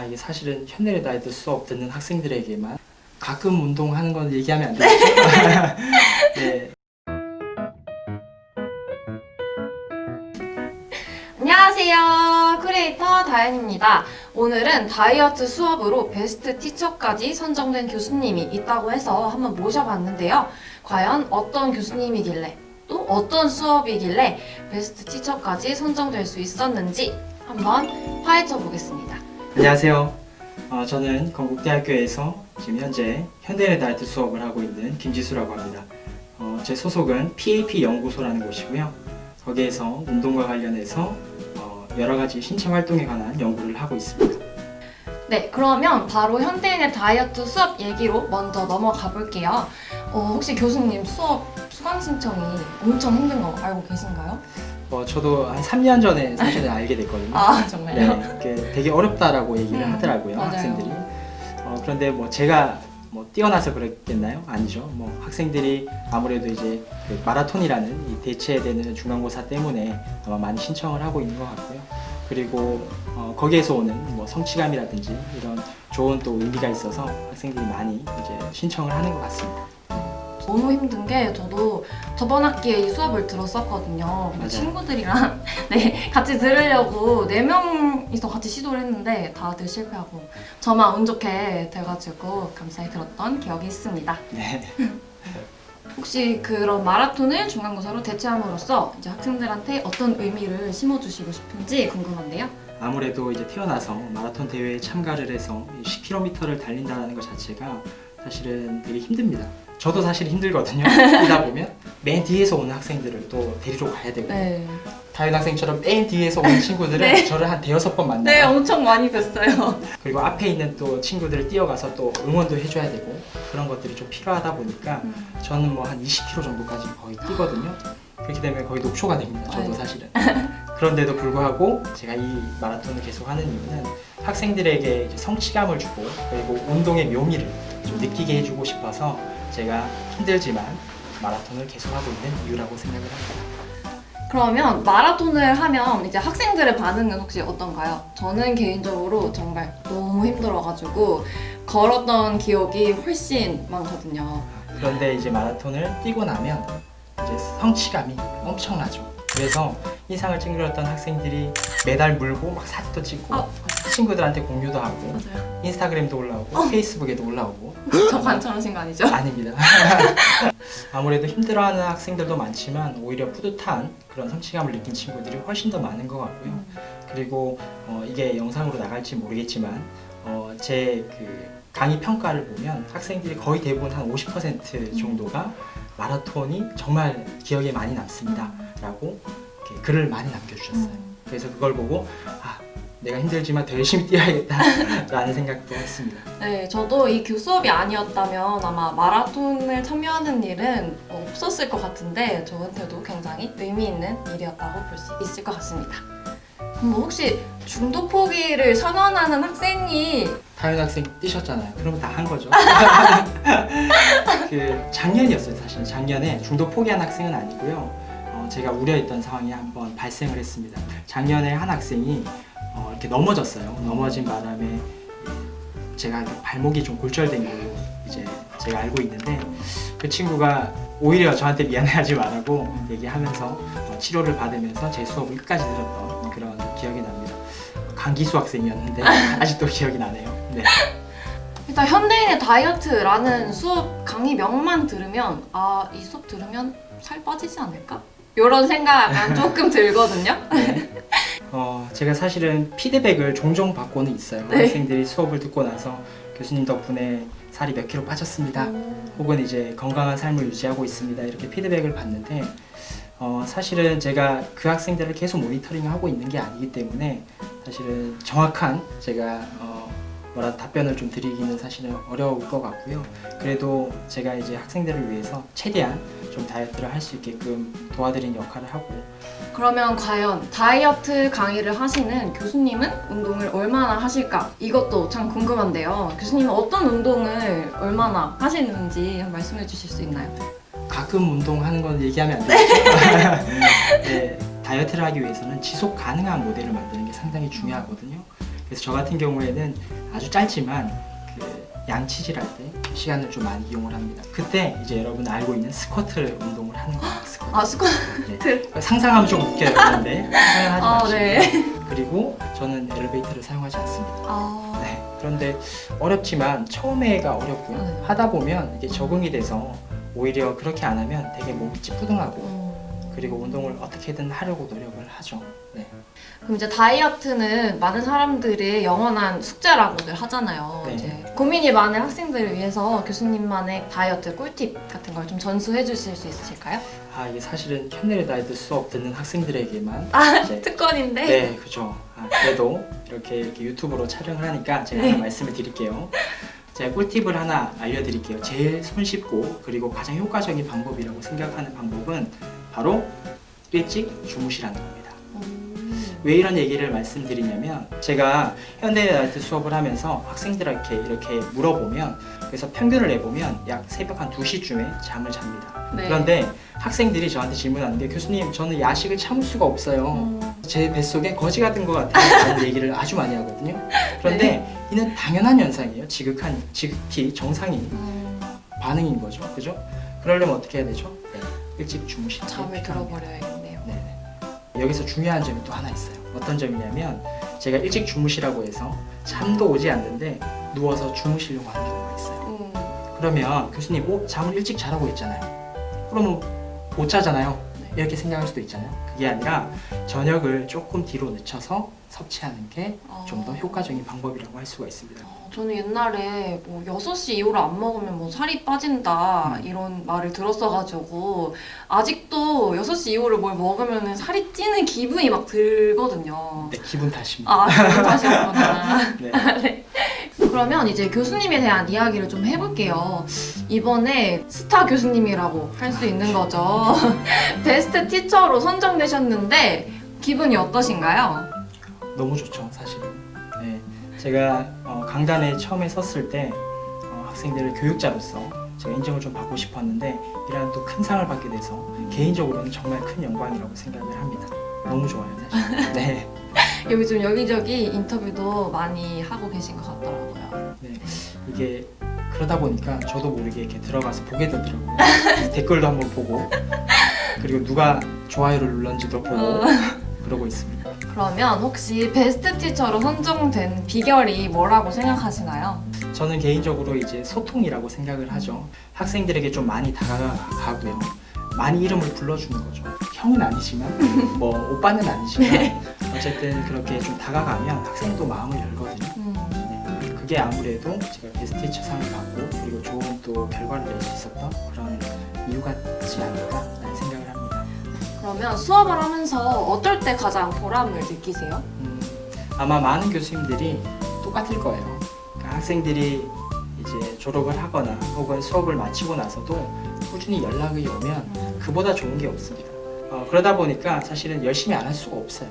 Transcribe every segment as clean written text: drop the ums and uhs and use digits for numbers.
이게 사실은 현대의 다이어트 수업 듣는 학생들에게만 가끔 운동하는 건 얘기하면 안 되죠? 네. 안녕하세요. 크리에이터 다현입니다. 오늘은 다이어트 수업으로 베스트 티처까지 선정된 교수님이 있다고 해서 한번 모셔봤는데요. 과연 어떤 교수님이길래 또 어떤 수업이길래 베스트 티처까지 선정될 수 있었는지 한번 파헤쳐 보겠습니다. 안녕하세요. 저는 건국대학교에서 지금 현재 현대의 다이어트 수업을 하고 있는 김지수라고 합니다. 제 소속은 PAP 연구소라는 곳이고요. 거기에서 운동과 관련해서 여러 가지 신체 활동에 관한 연구를 하고 있습니다. 네, 그러면 바로 현대인의 다이어트 수업 얘기로 먼저 넘어가 볼게요. 혹시 교수님 수업 수강 신청이 엄청 힘든 거 알고 계신가요? 저도 한 3년 전에 사실 알게 됐거든요. 정말요? 네, 그게 되게 어렵다라고 얘기를 하더라고요, 맞아요. 학생들이. 그런데 제가 뛰어나서 그랬겠나요? 아니죠. 학생들이 아무래도 이제 그 마라톤이라는 이 대체되는 중간고사 때문에 아마 많이 신청을 하고 있는 것 같고요. 그리고 거기에서 오는 성취감이라든지 이런 좋은 또 의미가 있어서 학생들이 많이 이제 신청을 하는 것 같습니다. 너무 힘든 게 저도 저번 학기에 이 수업을 들었었거든요. 맞아요. 친구들이랑 네, 같이 들으려고 4명이서 같이 시도를 했는데 다들 실패하고 저만 운 좋게 돼가지고 감사히 들었던 기억이 있습니다. 네. 혹시 그런 마라톤을 중간고사로 대체함으로써 이제 학생들한테 어떤 의미를 심어주시고 싶은지 궁금한데요. 아무래도 이제 태어나서 마라톤 대회에 참가를 해서 10km를 달린다는 것 자체가 사실은 되게 힘듭니다. 저도 사실 힘들거든요. 뛰다 보면 맨 뒤에서 오는 학생들을 또 데리러 가야 되고 네. 다현 학생처럼 맨 뒤에서 오는 친구들은 네. 저를 한 대여섯 번 만나요. 네, 엄청 많이 뵀어요. 그리고 앞에 있는 또 친구들을 뛰어가서 또 응원도 해줘야 되고 그런 것들이 좀 필요하다 보니까 저는 한 20km 정도까지 거의 뛰거든요. 그렇게 되면 거의 녹초가 됩니다. 저도 네. 사실은. 그런데도 불구하고 제가 이 마라톤을 계속 하는 이유는 학생들에게 이제 성취감을 주고 그리고 운동의 묘미를 좀 느끼게 해주고 싶어서 제가 힘들지만 마라톤을 계속하고 있는 이유라고 생각을 합니다. 그러면 마라톤을 하면 이제 학생들의 반응은 혹시 어떤가요? 저는 개인적으로 정말 너무 힘들어가지고 걸었던 기억이 훨씬 많거든요. 그런데 이제 마라톤을 뛰고 나면 이제 성취감이 엄청나죠. 그래서 인상을 찡그렸던 학생들이 메달 물고 막 사진도 찍고 친구들한테 공유도 하고 맞아요. 인스타그램도 올라오고 페이스북에도 올라오고 저 관찰하신 거 아니죠? 아닙니다. 아무래도 힘들어하는 학생들도 많지만 오히려 뿌듯한 그런 성취감을 느낀 친구들이 훨씬 더 많은 것 같고요. 그리고 이게 영상으로 나갈지 모르겠지만 제 그 강의 평가를 보면 학생들이 거의 대부분 한 50% 정도가 마라톤이 정말 기억에 많이 남습니다 라고 이렇게 글을 많이 남겨주셨어요. 그래서 그걸 보고 내가 힘들지만 더 열심히 뛰어야겠다 라는 생각도 했습니다. 네, 저도 이 수업이 아니었다면 아마 마라톤을 참여하는 일은 없었을 것 같은데 저한테도 굉장히 의미 있는 일이었다고 볼 수 있을 것 같습니다. 혹시 중도 포기를 선언하는 학생이 다현 학생 뛰셨잖아요. 그럼 다 한 거죠. 작년이었어요. 사실 작년에 중도 포기한 학생은 아니고요. 제가 우려했던 상황이 한번 발생을 했습니다. 작년에 한 학생이 이렇게 넘어졌어요. 넘어진 바람에 제가 발목이 좀 골절된 걸로 이제 제가 알고 있는데 그 친구가 오히려 저한테 미안해하지 말라고 얘기하면서 치료를 받으면서 제 수업을 끝까지 들었던 그런 기억이 납니다. 강기수 학생이었는데 아직도 기억이 나네요. 네. 일단 현대인의 다이어트라는 수업 강의명만 들으면 이 수업 들으면 살 빠지지 않을까? 이런 생각은 조금 들거든요. 네. 제가 사실은 피드백을 종종 받고는 있어요. 네. 학생들이 수업을 듣고 나서 교수님 덕분에 살이 몇 킬로 빠졌습니다. 혹은 이제 건강한 삶을 유지하고 있습니다. 이렇게 피드백을 받는데 사실은 제가 그 학생들을 계속 모니터링하고 있는 게 아니기 때문에 사실은 정확한 제가 답변을 좀 드리기는 사실은 어려울 것 같고요. 그래도 제가 이제 학생들을 위해서 최대한 좀 다이어트를 할 수 있게끔 도와드리는 역할을 하고 그러면 과연 다이어트 강의를 하시는 교수님은 운동을 얼마나 하실까? 이것도 참 궁금한데요. 교수님은 어떤 운동을 얼마나 하시는지 한번 말씀해 주실 수 있나요? 가끔 운동하는 건 얘기하면 안 되죠. 네, 다이어트를 하기 위해서는 지속 가능한 모델을 만드는 게 상당히 중요하거든요. 그래서 저 같은 경우에는 아주 짧지만 그 양치질 할 때 시간을 좀 많이 이용을 합니다. 그때 이제 여러분 알고 있는 스쿼트 운동을 하는 거예요. 스쿼트. 아 스쿼트. 네. 상상하면 좀 웃겨요. 그런데 상상하지 마시고. 네. 그리고 저는 엘리베이터를 사용하지 않습니다. 아. 네. 그런데 어렵지만 처음에가 어렵고요. 네. 하다 보면 이게 적응이 돼서 오히려 그렇게 안 하면 되게 몸이 찌뿌둥하고 그리고 운동을 어떻게든 하려고 노력을 하죠. 네. 그럼 이제 다이어트는 많은 사람들의 영원한 숙제라고들 하잖아요. 네. 이제 고민이 많은 학생들을 위해서 교수님만의 다이어트 꿀팁 같은 걸 좀 전수해 주실 수 있으실까요? 아 이게 사실은 캔넬 다이어트 수업 듣는 학생들에게만 이제 특권인데. 네, 그죠. 그래도 이렇게 유튜브로 촬영을 하니까 제가 하나 말씀을 드릴게요. 제가 꿀팁을 하나 알려드릴게요. 제일 손쉽고 그리고 가장 효과적인 방법이라고 생각하는 방법은 바로 일찍 주무시라는 겁니다. 왜 이런 얘기를 말씀드리냐면 제가 현대 다이어트 수업을 하면서 학생들에게 이렇게 물어보면 그래서 평균을 내보면 약 새벽 한 2시쯤에 잠을 잡니다. 네. 그런데 학생들이 저한테 질문하는 게 교수님 저는 야식을 참을 수가 없어요. 제 뱃속에 거지 같은 것 같아요. 라는 얘기를 아주 많이 하거든요. 그런데 이는 당연한 현상이에요. 지극히 정상인 반응인 거죠. 그죠? 그러려면 어떻게 해야 되죠? 네. 일찍 주무시는 게 잠을 필요합니다. 들어버려야겠네요. 네. 여기서 중요한 점이 또 하나 있어요. 어떤 점이냐면 제가 일찍 주무시라고 해서 잠도 오지 않는데 누워서 주무시려고 하는 경우가 있어요. 그러면 교수님 잠을 일찍 자라고 했잖아요. 그러면 못 자잖아요. 이렇게 생각할 수도 있잖아요. 그게 아니라 저녁을 조금 뒤로 늦춰서 섭취하는 게 좀 더 효과적인 방법이라고 할 수가 있습니다. 저는 옛날에 뭐 6시 이후로 안 먹으면 뭐 살이 빠진다 이런 말을 들었어가지고 아직도 6시 이후로 뭘 먹으면 살이 찌는 기분이 막 들거든요. 네, 기분 탓입니다. 아, 기분 탓이었구나. 네. 네. 그러면 이제 교수님에 대한 이야기를 좀 해볼게요. 이번에 스타 교수님이라고 할 수 있는 거죠. 베스트 티처로 선정되셨는데 기분이 어떠신가요? 너무 좋죠, 사실은. 네, 제가 강단에 처음에 섰을 때 학생들을 교육자로서 제가 인정을 좀 받고 싶었는데 이런 또 큰 상을 받게 돼서 개인적으로는 정말 큰 영광이라고 생각을 합니다. 너무 좋아요, 사실. 네. 여기 좀 여기저기 인터뷰도 많이 하고 계신 것 같더라고요. 네, 이게 그러다 보니까 저도 모르게 이렇게 들어가서 보게 되더라고요. 댓글도 한번 보고 그리고 누가 좋아요를 눌렀는지도 보고 그러고 있습니다. 그러면 혹시 베스트 티처로 선정된 비결이 뭐라고 생각하시나요? 저는 개인적으로 이제 소통이라고 생각을 하죠. 학생들에게 좀 많이 다가가고요. 많이 이름을 불러주는 거죠. 형은 아니지만 뭐 오빠는 아니지만 어쨌든 그렇게 좀 다가가면 학생도 마음을 열거든요. 네, 그게 아무래도 제가 베스트 티처상을 받고 그리고 좋은 또 결과를 낼 수 있었던 그런 이유 같지 않을까라는 생각을 합니다. 그러면 수업을 하면서 어떨 때 가장 보람을 느끼세요? 아마 많은 교수님들이 똑같을 거예요. 그러니까 학생들이 이제 졸업을 하거나 혹은 수업을 마치고 나서도 꾸준히 연락이 오면 그보다 좋은 게 없습니다. 그러다 보니까 사실은 열심히 안 할 수가 없어요.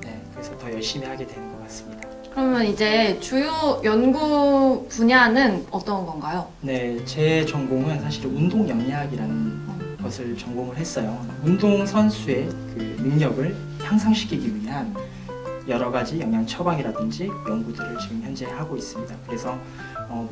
네, 그래서 더 열심히 하게 되는 것 같습니다. 그러면 이제 주요 연구 분야는 어떤 건가요? 네, 제 전공은 사실 운동 영리학이라는 것을 전공을 했어요. 운동 선수의 그 능력을 향상시키기 위한 여러 가지 영양 처방이라든지 연구들을 지금 현재 하고 있습니다. 그래서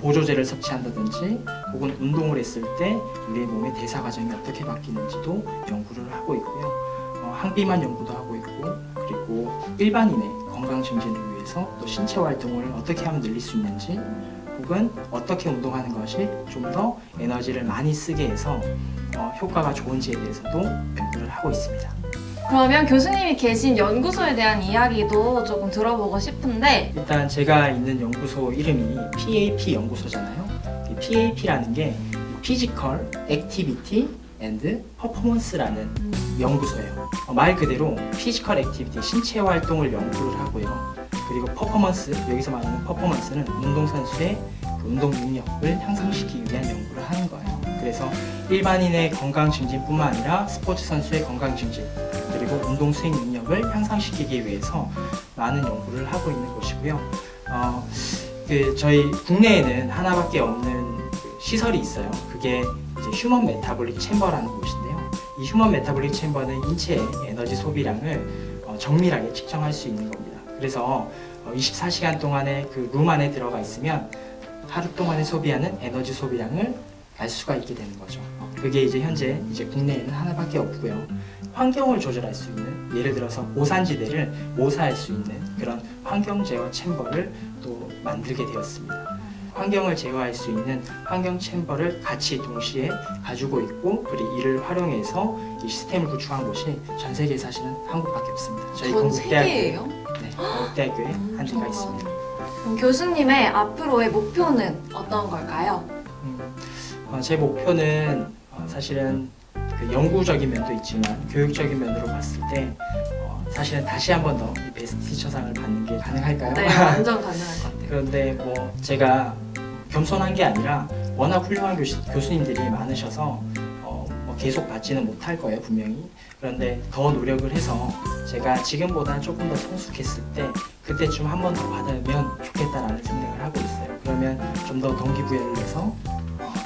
보조제를 섭취한다든지 혹은 운동을 했을 때 우리의 몸의 대사 과정이 어떻게 바뀌는지도 연구를 하고 있고요. 항비만 연구도 하고 있고 그리고 일반인의 건강 증진을 위해서 또 신체 활동을 어떻게 하면 늘릴 수 있는지 혹은 어떻게 운동하는 것이 좀 더 에너지를 많이 쓰게 해서 효과가 좋은지에 대해서도 연구를 하고 있습니다. 그러면 교수님이 계신 연구소에 대한 이야기도 조금 들어보고 싶은데 일단 제가 있는 연구소 이름이 PAP 연구소잖아요. 이 PAP라는 게 Physical Activity and Performance라는 연구소예요. 말 그대로 피지컬 액티비티, 신체 활동을 연구를 하고요. 그리고 퍼포먼스, 여기서 말하는 퍼포먼스는 운동선수의 그 운동 능력을 향상시키기 위한 연구를 하는 거예요. 그래서 일반인의 건강 증진뿐만 아니라 스포츠 선수의 건강 증진 그리고 운동 수행 능력을 향상시키기 위해서 많은 연구를 하고 있는 곳이고요. 저희 국내에는 하나밖에 없는 시설이 있어요. 그게 이제 휴먼 메타볼릭 챔버라는 곳인데요. 이 휴먼 메타볼릭 챔버는 인체의 에너지 소비량을 정밀하게 측정할 수 있는 겁니다. 그래서 24시간 동안에 그 룸 안에 들어가 있으면 하루 동안에 소비하는 에너지 소비량을 알 수가 있게 되는 거죠. 그게 이제 현재 이제 국내에는 하나밖에 없고요. 환경을 조절할 수 있는, 예를 들어서 고산지대를 모사할 수 있는 그런 환경 제어 챔버를 또 만들게 되었습니다. 환경을 제어할 수 있는 환경 챔버를 같이 동시에 가지고 있고, 그리고 이를 활용해서 이 시스템을 구축한 곳이 전 세계에 사실은 한국밖에 없습니다. 저희 전 건국대학교에, 세계예요? 네, 건국대학교에 한 대가 있습니다. 그럼 교수님의 앞으로의 목표는 어떤 걸까요? 제 목표는 사실은 그 연구적인 면도 있지만 교육적인 면으로 봤을 때 사실은 다시 한 번 더 이 베스트 티처상을 받는 게 가능할까요? 네, 완전 가능할 것 같아요. 그런데 뭐 제가 겸손한 게 아니라 워낙 훌륭한 교수님들이 많으셔서 뭐 계속 받지는 못할 거예요, 분명히. 그런데 더 노력을 해서 제가 지금보다 조금 더 성숙했을 때 그때쯤 한 번 더 받으면 좋겠다라는 생각을 하고 있어요. 그러면 좀 더 동기부여를 내서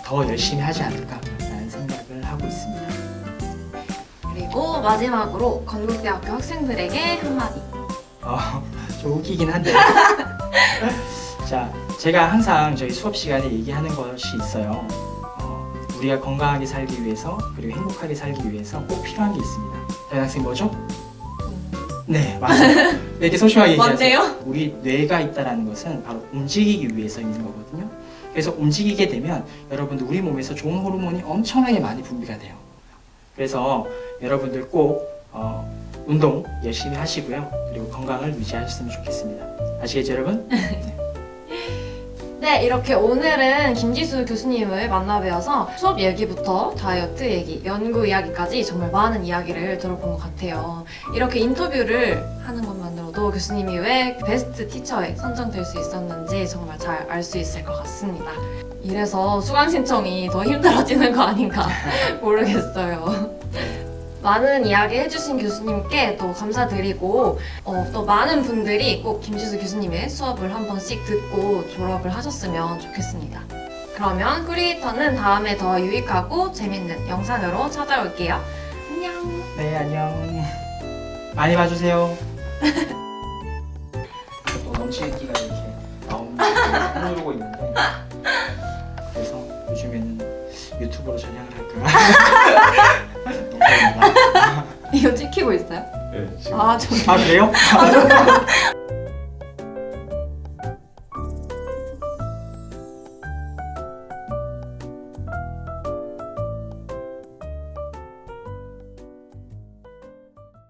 더 열심히 하지 않을까라는 생각을 하고 있습니다. 그리고 마지막으로 건국대학교 학생들에게 한마디. 좀 웃기긴 한데 자, 제가 항상 저희 수업 시간에 얘기하는 것이 있어요. 우리가 건강하게 살기 위해서 그리고 행복하게 살기 위해서 꼭 필요한 게 있습니다. 다른 학생 뭐죠? 네, 맞아요. 왜 이렇게 소심하게 얘기하세요? 뭔데요? 우리 뇌가 있다는 것은 바로 움직이기 위해서 있는 거거든요. 그래서 움직이게 되면 여러분들 우리 몸에서 좋은 호르몬이 엄청나게 많이 분비가 돼요. 그래서 여러분들 꼭 운동 열심히 하시고요. 그리고 건강을 유지하셨으면 좋겠습니다. 아시겠죠, 여러분? 네, 이렇게 오늘은 김지수 교수님을 만나뵈어서 수업 얘기부터 다이어트 얘기, 연구 이야기까지 정말 많은 이야기를 들어본 것 같아요. 이렇게 인터뷰를 하는 것만으로도 교수님이 왜 베스트 티처에 선정될 수 있었는지 정말 잘 알 수 있을 것 같습니다. 이래서 수강 신청이 더 힘들어지는 거 아닌가 모르겠어요. 많은 이야기 해주신 교수님께 또 감사드리고 또 많은 분들이 꼭 김지수 교수님의 수업을 한 번씩 듣고 졸업을 하셨으면 좋겠습니다. 그러면 크리에이터는 다음에 더 유익하고 재밌는 영상으로 찾아올게요. 안녕. 네, 안녕. 많이 봐주세요. 또 넘치기가 이렇게 나옵니다. 흐르고 있는데 그래서 요즘에는 유튜브로 전향을 할까. 농담입니다. 이거 찍히고 있어요? 네, 지금 아, 저 아, 그래요?